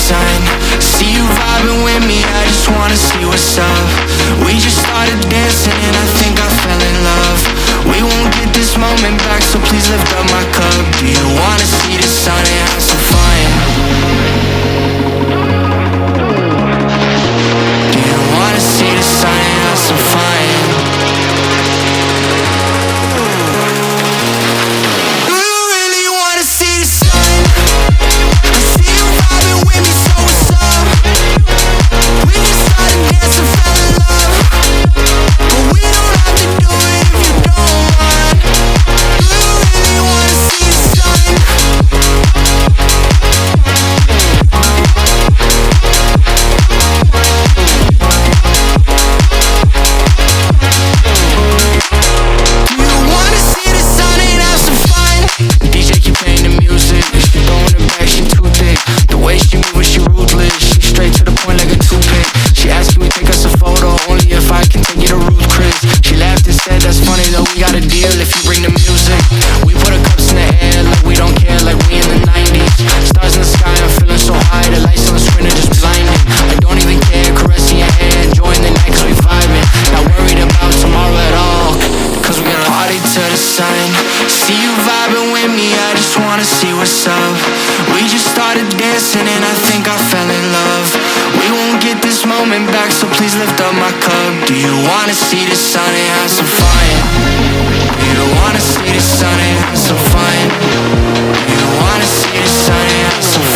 sign. See you vibing with me, I just wanna see what's up. We just started dancing and I think I fell in love. We won't get this moment back, so please lift up my cup. Do you wanna see the sun and have some fun? Do you wanna see the sun and have some fun? Do you really wanna see the sun? I see you vibing with me, so what's up? We just started dancing, fell in love, but we don't have to do it if you don't want. Do you really wanna see the sun? Do you wanna see the sun and have some fun? DJ keep playing the music, she throwing it back, she too thick. The way she move, she ruthless, she straight to the point like a toothpick. She asked, can we take us a photo, only if I can take you to Ruth Chris. She laughed and said, that's funny though, we got a deal if you bring the music. We put our cups in the air like we don't care, like we in the 90s. Stars in the sky, I'm feeling so high, the lights on the screen are just blinding. I don't even care, caressing your hair, enjoying the night cause we vibing. Not worried about tomorrow at all, cause we gonna party to the sun. See you vibing with me, I just wanna see what's up. We just started dancing and I think I fell in love. We won't get this moment back, so please lift up my cup. Do you wanna see the sun and have some fun? Do you wanna see the sun and have some fun? Do you wanna see the sun and have some fun?